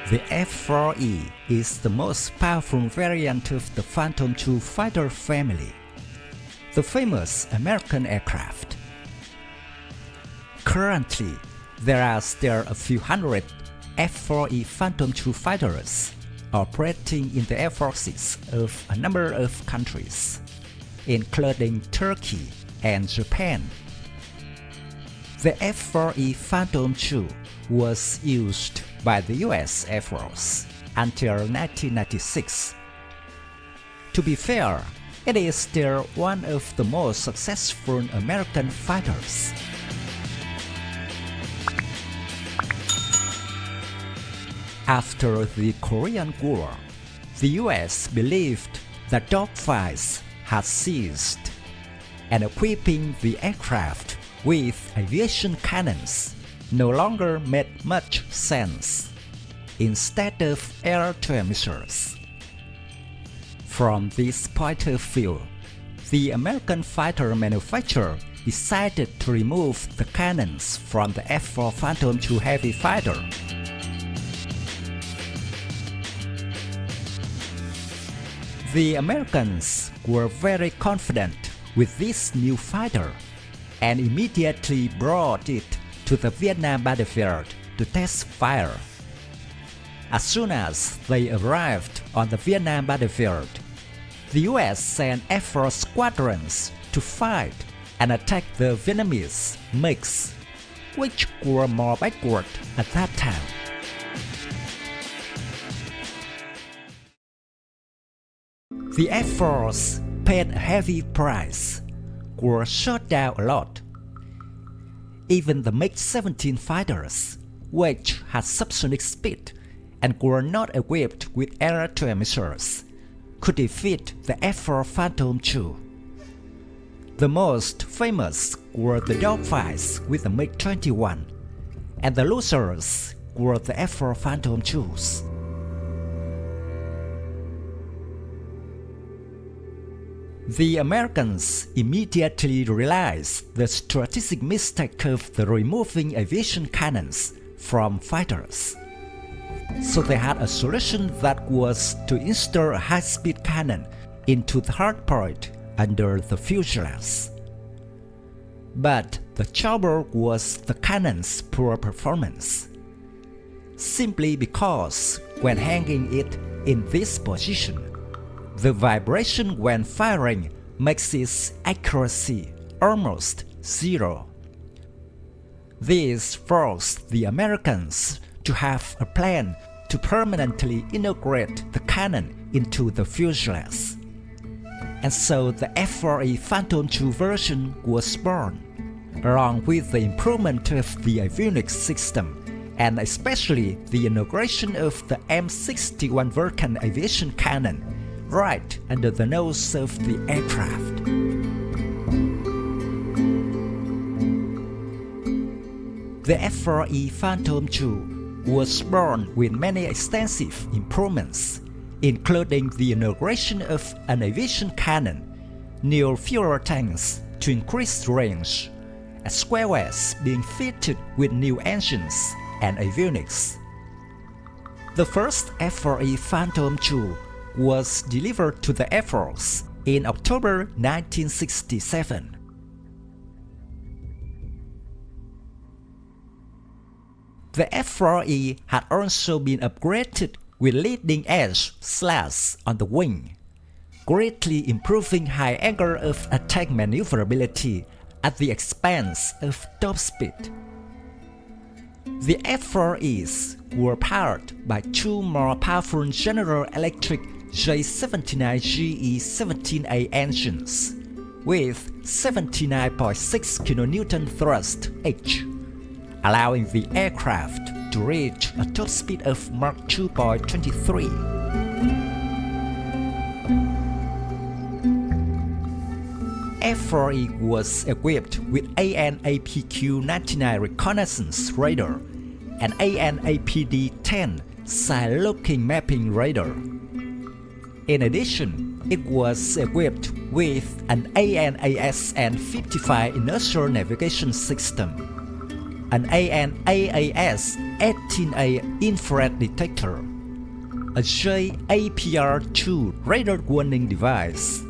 The F-4E is the most powerful variant of the Phantom II fighter family, the famous American aircraft. Currently, there are still a few hundred F-4E Phantom II fighters operating in the air forces of a number of countries, including Turkey and Japan. The F-4E Phantom II was used by the US Air Force until 1996. To be fair, it is still one of the most successful American fighters. After the Korean War, the US believed that dogfights had ceased, and equipping the aircraft with aviation cannons no longer made much sense, instead of air-to-air missiles. From this point of view, the American fighter manufacturer decided to remove the cannons from the F-4 Phantom II heavy fighter. The Americans were very confident with this new fighter and immediately brought it to the Vietnam battlefield to test fire. As soon as they arrived on the Vietnam battlefield, the US sent F-4 squadrons to fight and attack the Vietnamese MiGs, which were more backward at that time. The F-4s paid a heavy price, were shot down a lot. Even the MiG-17 fighters, which had subsonic speed and were not equipped with air-to-air missiles, could defeat the F-4 Phantom II. The most famous were the dogfights with the MiG-21, and the losers were the F-4 Phantom IIs. The Americans immediately realized the strategic mistake of the removing aviation cannons from fighters. So they had a solution that was to install a high-speed cannon into the hardpoint under the fuselage. But the trouble was the cannon's poor performance, simply because when hanging it in this position, the vibration when firing makes its accuracy almost zero. This forced the Americans to have a plan to permanently integrate the cannon into the fuselage. And so the F-4E Phantom II version was born, along with the improvement of the avionics system, and especially the integration of the M61 Vulcan aviation cannon right under the nose of the aircraft. The F-4E Phantom II was born with many extensive improvements, including the integration of an aviation cannon, new fuel tanks to increase range, as well as being fitted with new engines and avionics. The first F-4E Phantom II was delivered to the Air Force in October 1967. The F-4E had also been upgraded with leading-edge slats on the wing, greatly improving high angle of attack maneuverability at the expense of top speed. The F-4Es were powered by two more powerful General Electric J79GE17A engines with 79.6 kN thrust each, allowing the aircraft to reach a top speed of Mach 2.23. F-4E was equipped with AN/APQ-99 reconnaissance radar and AN/APD-10 side-looking mapping radar. In addition, it was equipped with an AN/ASN-55 inertial navigation system. an ANAAS 18A infrared detector, a JAPR-2 radar warning device,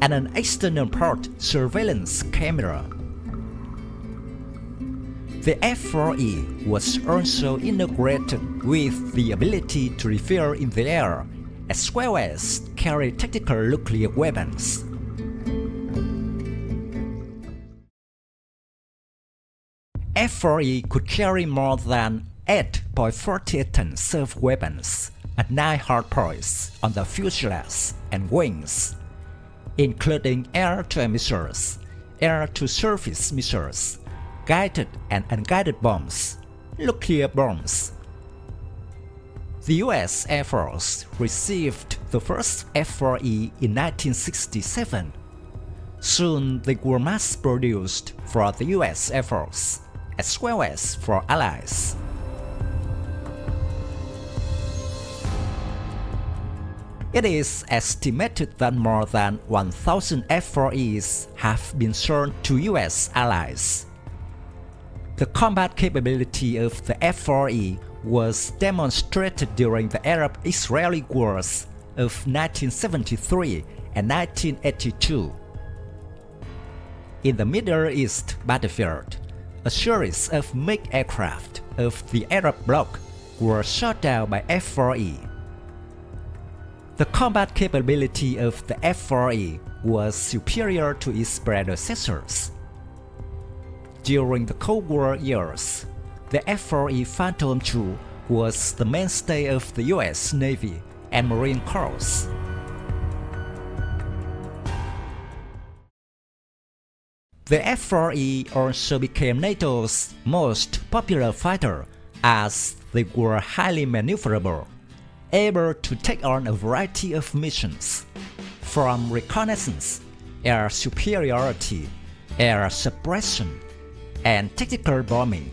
and an external port surveillance camera. The F-4E was also integrated with the ability to refuel in the air, as well as carry tactical nuclear weapons. F-4E could carry more than 8.48 ton surf weapons at 9 hardpoints on the fuselage and wings, including air-to-air missiles, air-to-surface missiles, guided and unguided bombs, nuclear bombs. The US Air Force received the first F-4E in 1967. Soon they were mass-produced for the US Air Force, as well as for allies. It is estimated that more than 1,000 F-4Es have been sold to US allies. The combat capability of the F-4E was demonstrated during the Arab-Israeli Wars of 1973 and 1982. In the Middle East battlefield, a series of MiG aircraft of the Arab bloc were shot down by F-4E. The combat capability of the F-4E was superior to its predecessors. During the Cold War years, the F-4E Phantom II was the mainstay of the US Navy and Marine Corps. The F-4E also became NATO's most popular fighter as they were highly maneuverable, able to take on a variety of missions, from reconnaissance, air superiority, air suppression, and tactical bombing.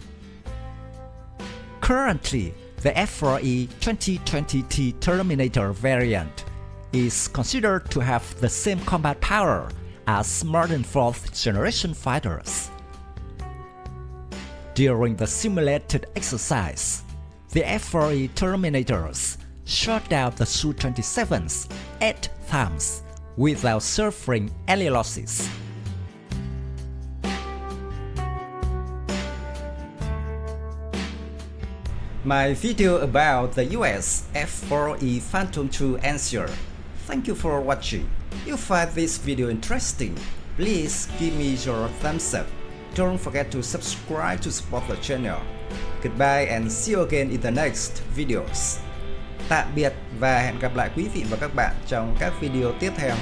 Currently, the F-4E 2020T Terminator variant is considered to have the same combat power as modern 4th-generation fighters. During the simulated exercise, the F-4E Terminators shot down the Su-27s 8 times without suffering any losses. My video about the US F-4E Phantom II answer. Thank you for watching. If you find this video interesting, please give me your thumbs up. Don't forget to subscribe to support the channel. Goodbye and see you again in the next videos. Tạm biệt và hẹn gặp lại quý vị và các bạn trong các video tiếp theo.